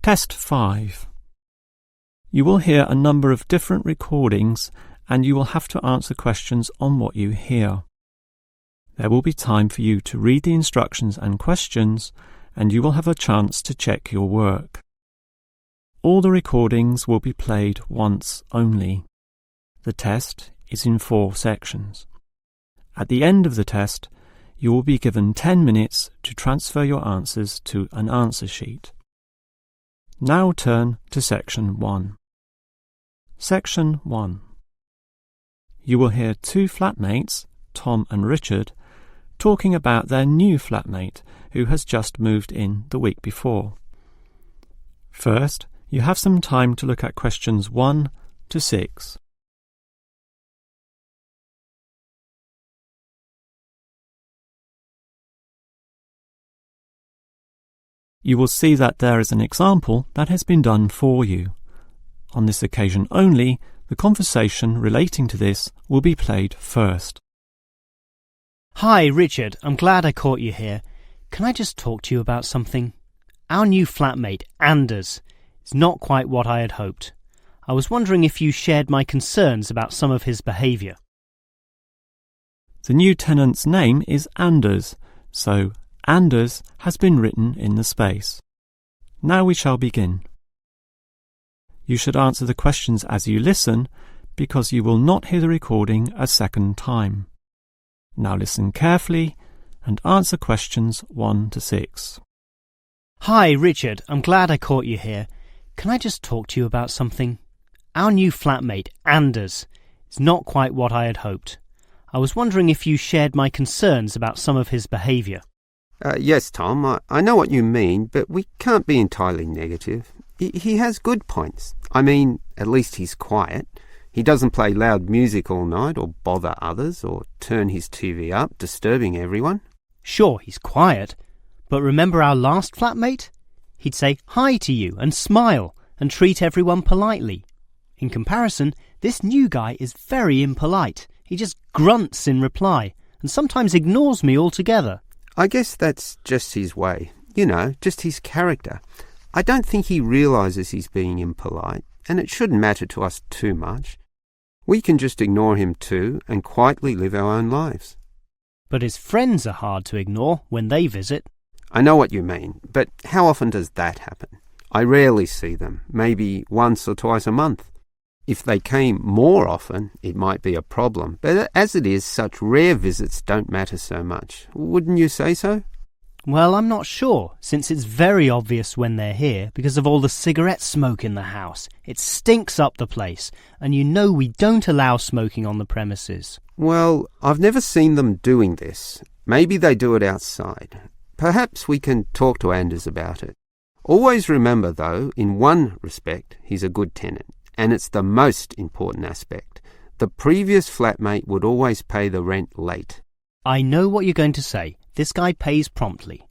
Test 5. You will hear a number of different recordings and you will have to answer questions on what you hear. There will be time for you to read the instructions and questions, and you will have a chance to check your work. All the recordings will be played once only. The test is in 4 sections. At the end of the test, you will be given 10 minutes to transfer your answers to an answer sheet. Now turn to Section 1. Section 1. You will hear 2 flatmates, Tom and Richard, talking about their new flatmate who has just moved in the week before. First, you have some time to look at questions 1 to 6. You will see that there is an example that has been done for you. On this occasion only, the conversation relating to this will be played first. Hi, Richard. I'm glad I caught you here. Can I just talk to you about something? Our new flatmate, Anders, is not quite what I had hoped. I was wondering if you shared my concerns about some of his behaviour. The new tenant's name is Anders, so Anders has been written in the space. Now we shall begin. You should answer the questions as you listen, because you will not hear the recording a second time. Now listen carefully and answer questions 1 to 6. Hi, Richard. I'm glad I caught you here. Can I just talk to you about something? Our new flatmate, Anders, is not quite what I had hoped. I was wondering if you shared my concerns about some of his behaviour. Yes, Tom, I know what you mean, but we can't be entirely negative. He has good points. I mean, at least he's quiet. He doesn't play loud music all night or bother others or turn his TV up, disturbing everyone. Sure, he's quiet, but remember our last flatmate? He'd say hi to you and smile and treat everyone politely. In comparison, this new guy is very impolite. He just grunts in reply and sometimes ignores me altogether. I guess that's just his way, just his character. I don't think he realises he's being impolite, and it shouldn't matter to us too much. We can just ignore him too and quietly live our own lives. But his friends are hard to ignore when they visit. I know what you mean, but how often does that happen? I rarely see them, maybe once or twice a month. If they came more often, it might be a problem, but as it is, such rare visits don't matter so much. Wouldn't you say so? Well, I'm not sure, since it's very obvious when they're here because of all the cigarette smoke in the house. It stinks up the place, and we don't allow smoking on the premises. Well, I've never seen them doing this. Maybe they do it outside. Perhaps we can talk to Anders about it. Always remember, though, in one respect, he's a good tenant. And it's the most important aspect. The previous flatmate would always pay the rent late. I know what you're going to say. This guy pays promptly.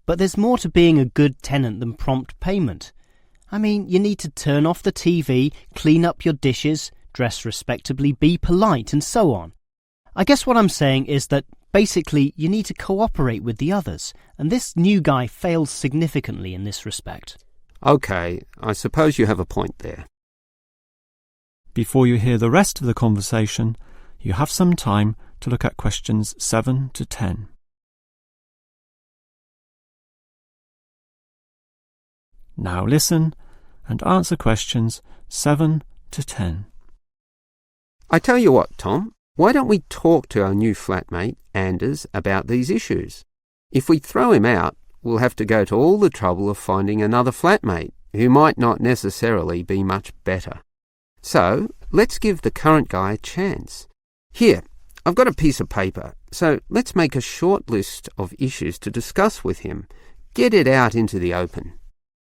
But there's more to being a good tenant than prompt payment. I mean, you need to turn off the TV, clean up your dishes, dress respectably, be polite, and so on. I guess what I'm saying is that basically you need to cooperate with the others, and this new guy fails significantly in this respect. Okay, I suppose you have a point there. Before you hear the rest of the conversation, you have some time to look at questions 7 to 10. Now listen and answer questions 7 to 10. I tell you what, Tom, why don't we talk to our new flatmate, Anders, about these issues? If we throw him out, we'll have to go to all the trouble of finding another flatmate who might not necessarily be much better. So, let's give the current guy a chance. Here, I've got a piece of paper, so let's make a short list of issues to discuss with him. Get it out into the open.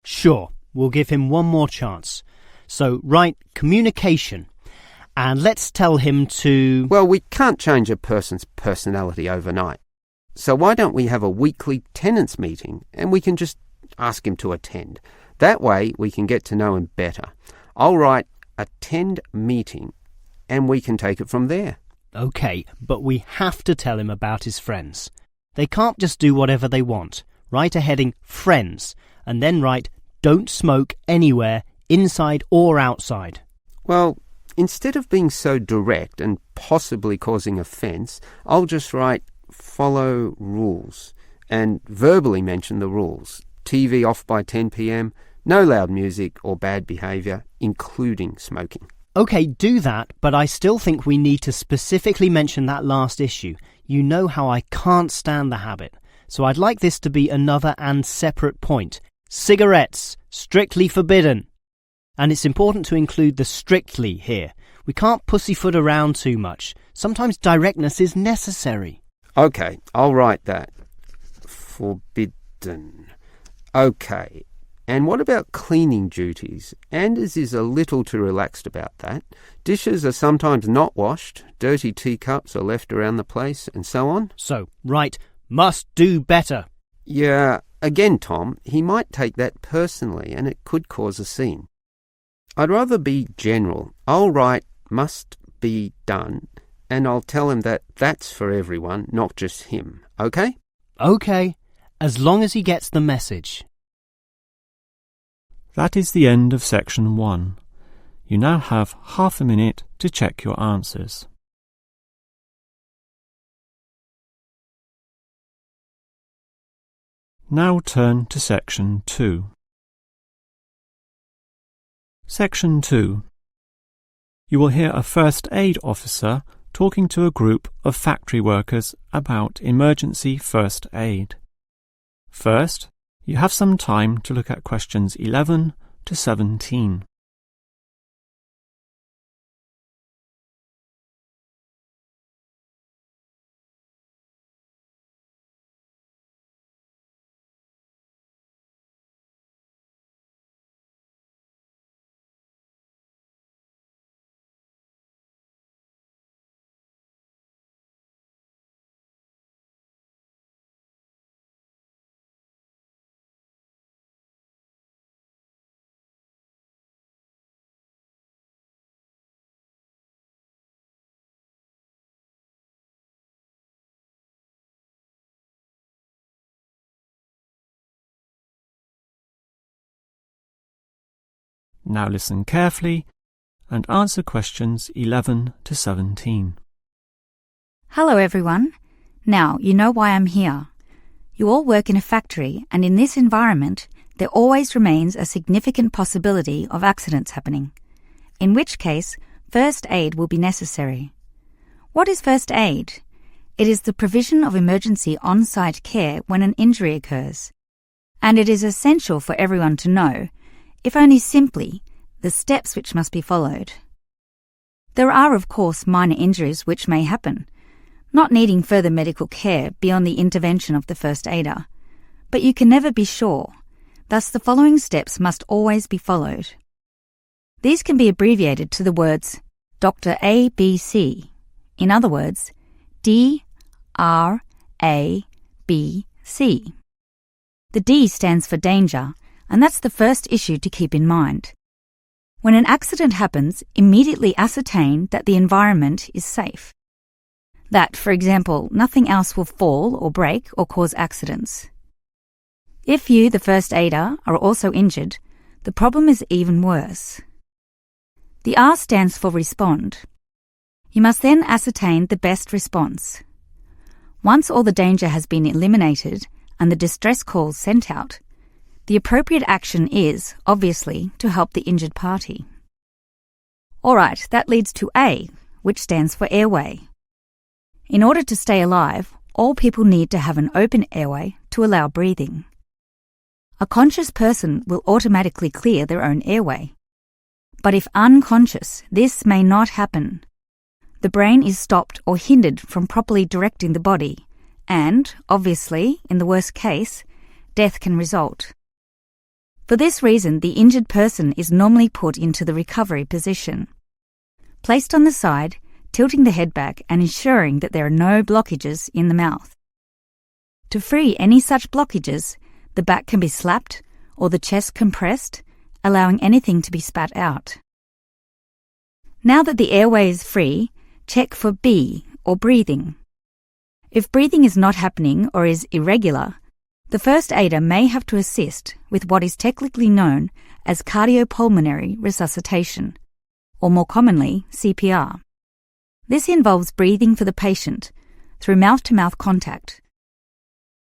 Sure, we'll give him one more chance. So, write communication, and let's tell him to... Well, we can't change a person's personality overnight. So why don't we have a weekly tenants meeting, and we can just ask him to attend. That way, we can get to know him better. I'll write attend meeting, and we can take it from there. OK, but we have to tell him about his friends. They can't just do whatever they want. Write a heading Friends, and then write don't smoke anywhere, inside or outside. Well, instead of being so direct and possibly causing offence, I'll just write follow rules and verbally mention the rules. TV off by 10 p.m, no loud music or bad behaviour, including smoking. OK, do that, but I still think we need to specifically mention that last issue. You know how I can't stand the habit, so I'd like this to be another and separate point. Cigarettes, strictly forbidden. And it's important to include the strictly here. We can't pussyfoot around too much. Sometimes directness is necessary. OK, I'll write that. Forbidden. OK. And what about cleaning duties? Anders is a little too relaxed about that. Dishes are sometimes not washed, dirty teacups are left around the place, and so on. So, right, must do better. Yeah, again, Tom, he might take that personally and it could cause a scene. I'd rather be general. I'll write must be done and I'll tell him that that's for everyone, not just him. OK? OK, as long as he gets the message. That is the end of section 1. You now have half a minute to check your answers. Now turn to section 2. Section 2. You will hear a first aid officer talking to a group of factory workers about emergency first aid. First, you have some time to look at questions 11 to 17. Now listen carefully and answer questions 11 to 17. Hello everyone. Now you know why I'm here. You all work in a factory, and in this environment there always remains a significant possibility of accidents happening, in which case first aid will be necessary. What is first aid? It is the provision of emergency on-site care when an injury occurs, and it is essential for everyone to know, if only simply, the steps which must be followed. There are, of course, minor injuries which may happen, not needing further medical care beyond the intervention of the first aider, but you can never be sure. Thus, the following steps must always be followed. These can be abbreviated to the words Dr. ABC. In other words, D-R-A-B-C. The D stands for danger, and that's the first issue to keep in mind. When an accident happens, immediately ascertain that the environment is safe. That, for example, nothing else will fall or break or cause accidents. If you, the first aider, are also injured, the problem is even worse. The R stands for respond. You must then ascertain the best response. Once all the danger has been eliminated and the distress calls sent out, the appropriate action is, obviously, to help the injured party. Alright, that leads to A, which stands for airway. In order to stay alive, all people need to have an open airway to allow breathing. A conscious person will automatically clear their own airway. But if unconscious, this may not happen. The brain is stopped or hindered from properly directing the body, and, obviously, in the worst case, death can result. For this reason, the injured person is normally put into the recovery position. Placed on the side, tilting the head back and ensuring that there are no blockages in the mouth. To free any such blockages, the back can be slapped or the chest compressed, allowing anything to be spat out. Now that the airway is free, check for B, or breathing. If breathing is not happening or is irregular, The first aider may have to assist with what is technically known as cardiopulmonary resuscitation, or more commonly, CPR. This involves breathing for the patient through mouth-to-mouth contact,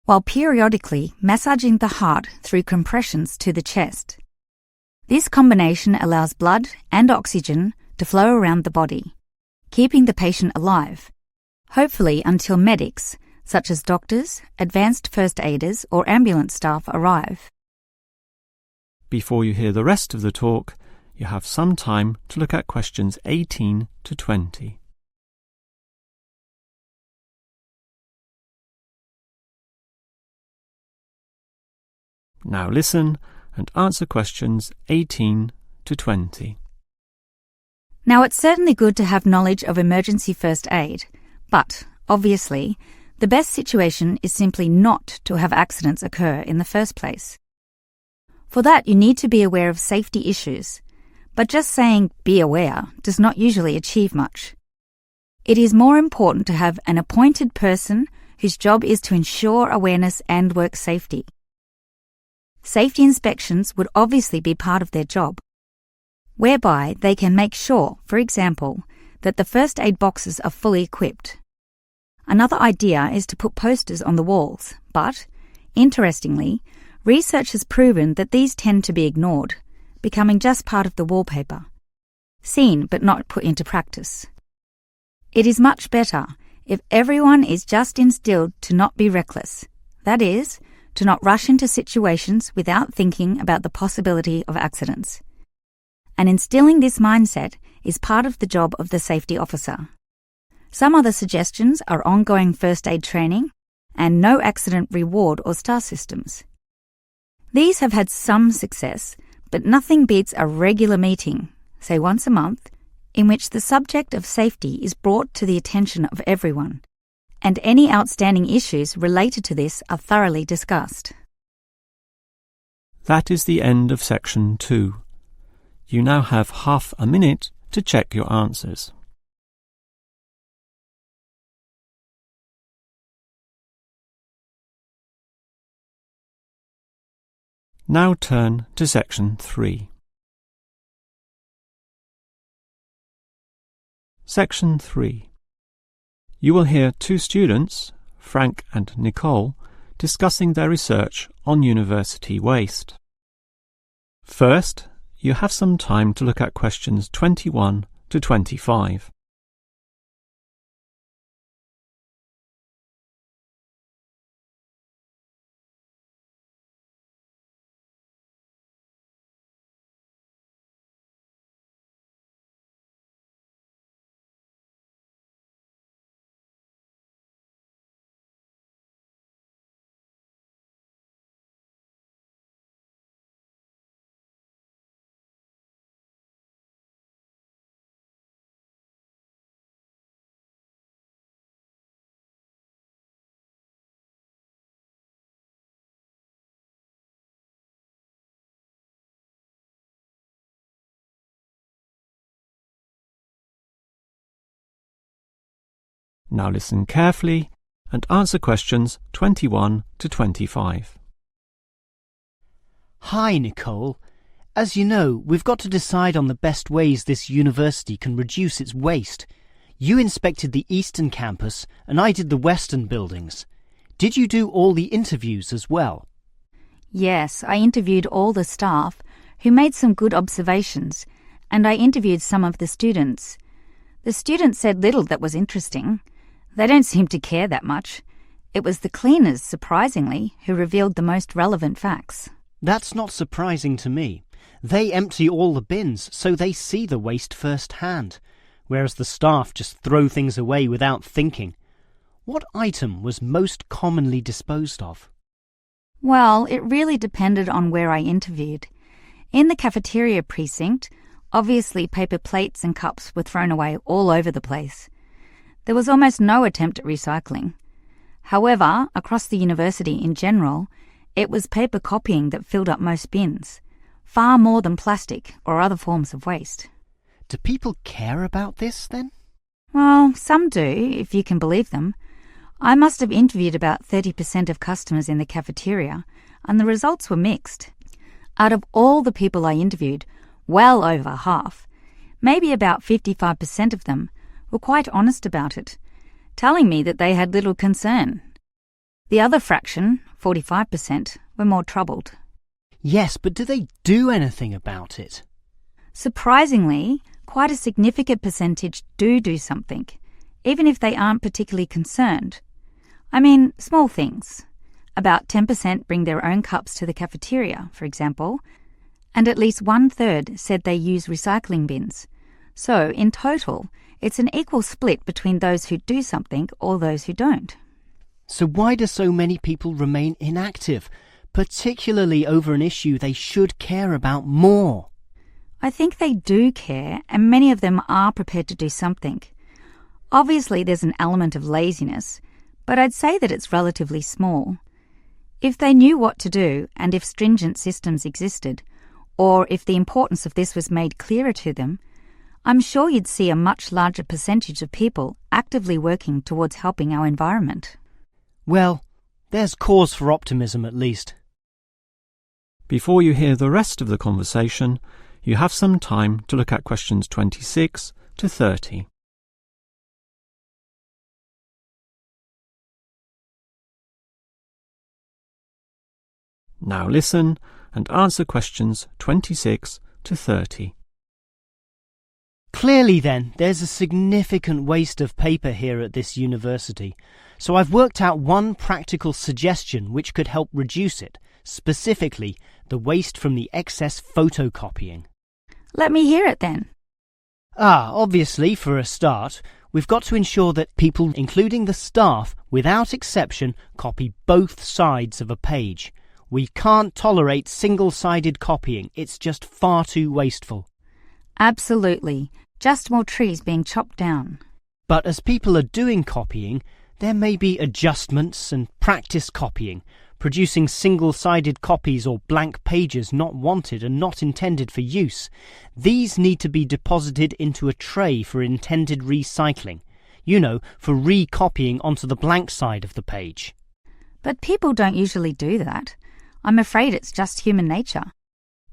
while periodically massaging the heart through compressions to the chest. This combination allows blood and oxygen to flow around the body, keeping the patient alive, hopefully until medics, such as doctors, advanced first aiders, or ambulance staff arrive. Before you hear the rest of the talk, you have some time to look at questions 18 to 20. Now listen and answer questions 18 to 20. Now, it's certainly good to have knowledge of emergency first aid, but, obviously, the best situation is simply not to have accidents occur in the first place. For that, you need to be aware of safety issues, but just saying "be aware" does not usually achieve much. It is more important to have an appointed person whose job is to ensure awareness and work safety. Safety inspections would obviously be part of their job, whereby they can make sure, for example, that the first aid boxes are fully equipped. Another idea is to put posters on the walls, but, interestingly, research has proven that these tend to be ignored, becoming just part of the wallpaper, seen but not put into practice. It is much better if everyone is just instilled to not be reckless, that is, to not rush into situations without thinking about the possibility of accidents. And instilling this mindset is part of the job of the safety officer. Some other suggestions are ongoing first aid training and no accident reward or star systems. These have had some success, but nothing beats a regular meeting, say once a month, in which the subject of safety is brought to the attention of everyone, and any outstanding issues related to this are thoroughly discussed. That is the end of section 2. You now have half a minute to check your answers. Now turn to section 3. Section 3. You will hear two students, Frank and Nicole, discussing their research on university waste. First, you have some time to look at questions 21 to 25. Now listen carefully and answer questions 21 to 25. Hi, Nicole. As you know, we've got to decide on the best ways this university can reduce its waste. You inspected the eastern campus and I did the western buildings. Did you do all the interviews as well? Yes, I interviewed all the staff, who made some good observations, and I interviewed some of the students. The students said little that was interesting. They don't seem to care that much. It was the cleaners, surprisingly, who revealed the most relevant facts. That's not surprising to me. They empty all the bins, so they see the waste firsthand, whereas the staff just throw things away without thinking. What item was most commonly disposed of? Well, it really depended on where I interviewed. In the cafeteria precinct, obviously paper plates and cups were thrown away all over the place. There was almost no attempt at recycling. However, across the university in general, it was paper copying that filled up most bins, far more than plastic or other forms of waste. Do people care about this, then? Well, some do, if you can believe them. I must have interviewed about 30% of customers in the cafeteria, and the results were mixed. Out of all the people I interviewed, well over half, maybe about 55% of them, were quite honest about it, telling me that they had little concern. The other fraction, 45%, were more troubled. Yes, but do they do anything about it? Surprisingly, quite a significant percentage do something, even if they aren't particularly concerned. I mean, small things. About 10% bring their own cups to the cafeteria, for example, and at least 1/3 said they use recycling bins. So, in total, it's an equal split between those who do something or those who don't. So why do so many people remain inactive, particularly over an issue they should care about more? I think they do care, and many of them are prepared to do something. Obviously, there's an element of laziness, but I'd say that it's relatively small. If they knew what to do, and if stringent systems existed, or if the importance of this was made clearer to them, I'm sure you'd see a much larger percentage of people actively working towards helping our environment. Well, there's cause for optimism at least. Before you hear the rest of the conversation, you have some time to look at questions 26 to 30. Now listen and answer questions 26 to 30. Clearly then, there's a significant waste of paper here at this university, so I've worked out one practical suggestion which could help reduce it, specifically the waste from the excess photocopying. Let me hear it then. Obviously, for a start, we've got to ensure that people, including the staff, without exception, copy both sides of a page. We can't tolerate single-sided copying. It's just far too wasteful. Absolutely. Just more trees being chopped down. But as people are doing copying, there may be adjustments and practice copying, producing single-sided copies or blank pages not wanted and not intended for use. These need to be deposited into a tray for intended recycling. You know, for recopying onto the blank side of the page. But people don't usually do that. I'm afraid it's just human nature.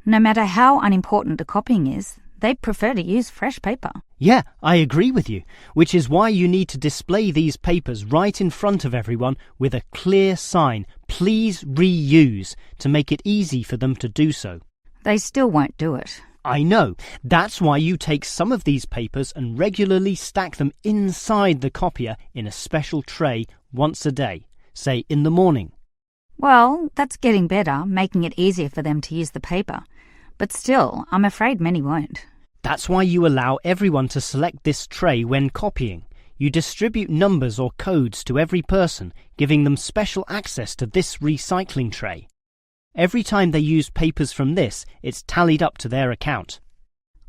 No matter how unimportant the copying is, they prefer to use fresh paper. Yeah, I agree with you, which is why you need to display these papers right in front of everyone with a clear sign, "Please reuse," to make it easy for them to do so. They still won't do it. I know. That's why you take some of these papers and regularly stack them inside the copier in a special tray once a day, say in the morning. Well, that's getting better, making it easier for them to use the paper. But still, I'm afraid many won't. That's why you allow everyone to select this tray when copying. You distribute numbers or codes to every person, giving them special access to this recycling tray. Every time they use papers from this, it's tallied up to their account.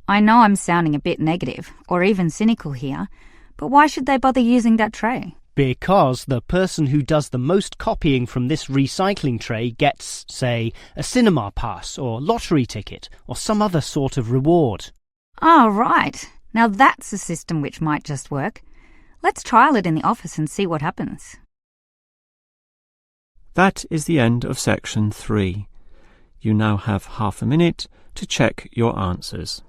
I know I'm sounding a bit negative, or even cynical here, but why should they bother using that tray? Because the person who does the most copying from this recycling tray gets, say, a cinema pass or lottery ticket or some other sort of reward. Ah, right. Now that's a system which might just work. Let's trial it in the office and see what happens. That is the end of section 3. You now have half a minute to check your answers.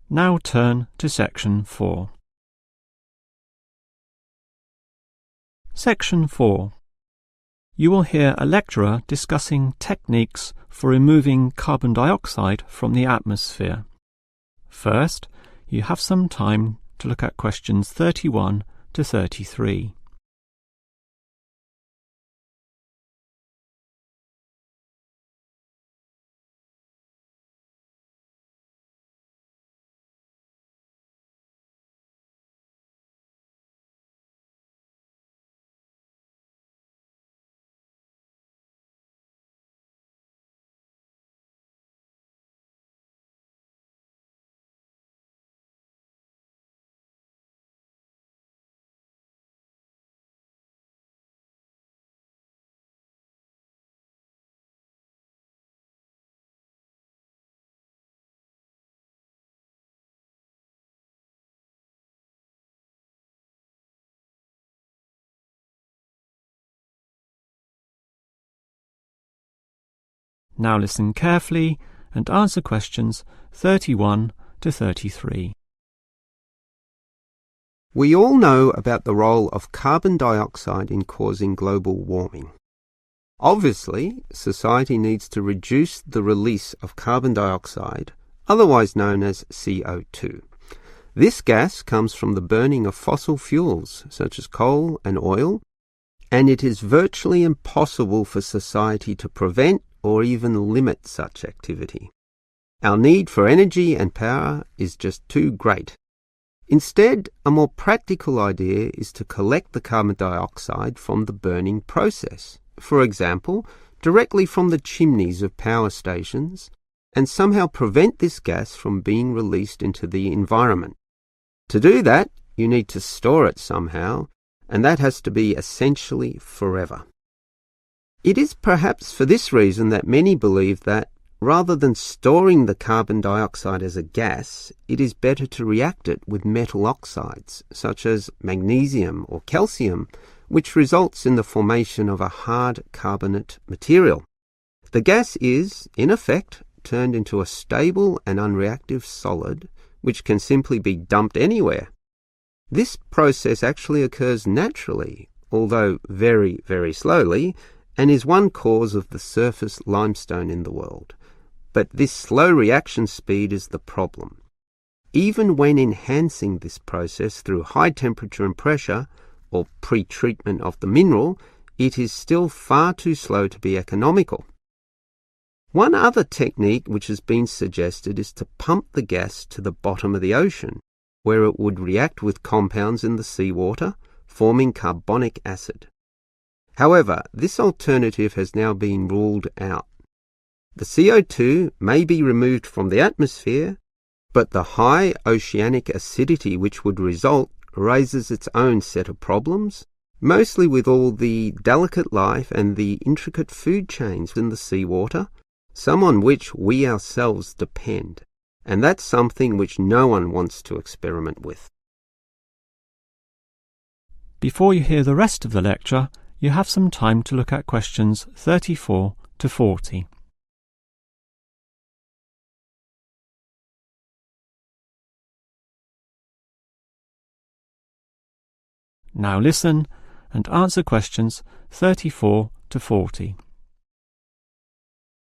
Now turn to section 4. Section 4. You will hear a lecturer discussing techniques for removing carbon dioxide from the atmosphere. First, you have some time to look at questions 31 to 33. Now listen carefully and answer questions 31 to 33. We all know about the role of carbon dioxide in causing global warming. Obviously, society needs to reduce the release of carbon dioxide, otherwise known as CO2. This gas comes from the burning of fossil fuels, such as coal and oil, and it is virtually impossible for society to prevent or even limit such activity. Our need for energy and power is just too great. Instead, a more practical idea is to collect the carbon dioxide from the burning process, for example, directly from the chimneys of power stations, and somehow prevent this gas from being released into the environment. To do that, you need to store it somehow, and that has to be essentially forever. It is perhaps for this reason that many believe that, rather than storing the carbon dioxide as a gas, it is better to react it with metal oxides, such as magnesium or calcium, which results in the formation of a hard carbonate material. The gas is, in effect, turned into a stable and unreactive solid, which can simply be dumped anywhere. This process actually occurs naturally, although very, very slowly, and is one cause of the surface limestone in the world. But this slow reaction speed is the problem. Even when enhancing this process through high temperature and pressure, or pre-treatment of the mineral, it is still far too slow to be economical. One other technique which has been suggested is to pump the gas to the bottom of the ocean, where it would react with compounds in the seawater, forming carbonic acid. However, this alternative has now been ruled out. The CO2 may be removed from the atmosphere, but the high oceanic acidity which would result raises its own set of problems, mostly with all the delicate life and the intricate food chains in the seawater, some on which we ourselves depend, and that's something which no one wants to experiment with. Before you hear the rest of the lecture, you have some time to look at questions 34 to 40. Now listen and answer questions 34 to 40.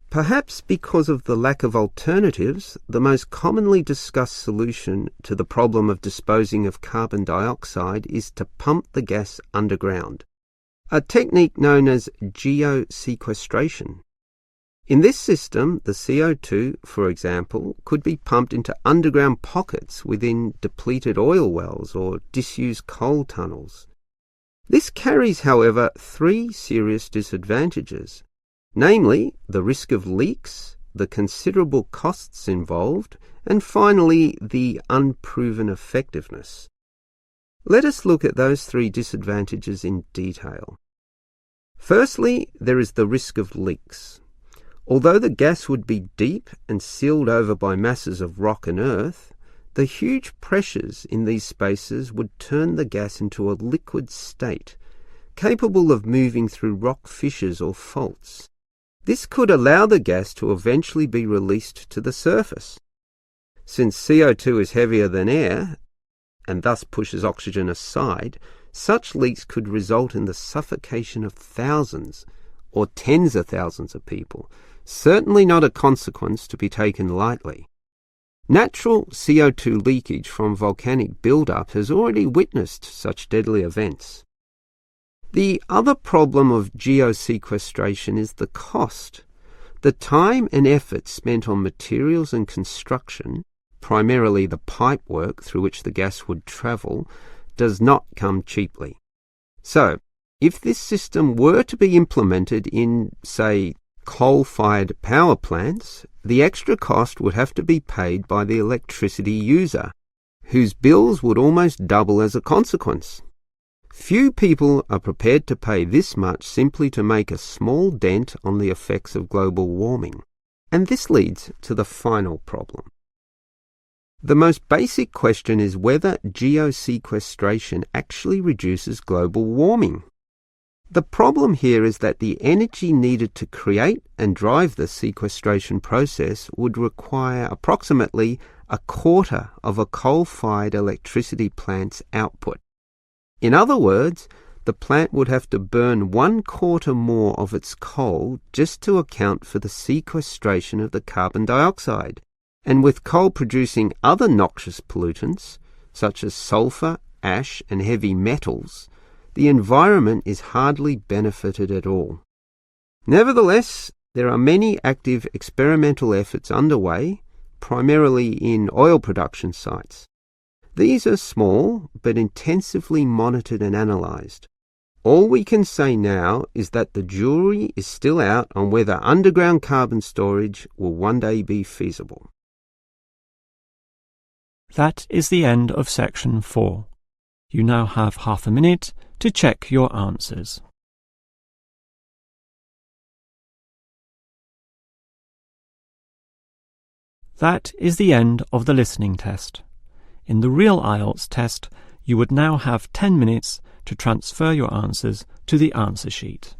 Perhaps because of the lack of alternatives, the most commonly discussed solution to the problem of disposing of carbon dioxide is to pump the gas underground, a technique known as geosequestration. In this system, the CO2, for example, could be pumped into underground pockets within depleted oil wells or disused coal tunnels. This carries, however, three serious disadvantages, namely the risk of leaks, the considerable costs involved, and finally the unproven effectiveness. Let us look at those three disadvantages in detail. Firstly, there is the risk of leaks. Although the gas would be deep and sealed over by masses of rock and earth, the huge pressures in these spaces would turn the gas into a liquid state, capable of moving through rock fissures or faults. This could allow the gas to eventually be released to the surface. Since CO2 is heavier than air, and thus pushes oxygen aside, such leaks could result in the suffocation of thousands or tens of thousands of people, certainly not a consequence to be taken lightly. Natural CO2 leakage from volcanic buildup has already witnessed such deadly events. The other problem of geosequestration is the cost. The time and effort spent on materials and construction, primarily the pipework through which the gas would travel, does not come cheaply. So, if this system were to be implemented in, say, coal-fired power plants, the extra cost would have to be paid by the electricity user, whose bills would almost double as a consequence. Few people are prepared to pay this much simply to make a small dent on the effects of global warming. And this leads to the final problem. The most basic question is whether geosequestration actually reduces global warming. The problem here is that the energy needed to create and drive the sequestration process would require approximately a quarter of a coal-fired electricity plant's output. In other words, the plant would have to burn 1/4 more of its coal just to account for the sequestration of the carbon dioxide. And with coal producing other noxious pollutants, such as sulfur, ash, and heavy metals, the environment is hardly benefited at all. Nevertheless, there are many active experimental efforts underway, primarily in oil production sites. These are small, but intensively monitored and analysed. All we can say now is that the jury is still out on whether underground carbon storage will one day be feasible. That is the end of section 4. You now have half a minute to check your answers. That is the end of the listening test. In the real IELTS test, you would now have 10 minutes to transfer your answers to the answer sheet.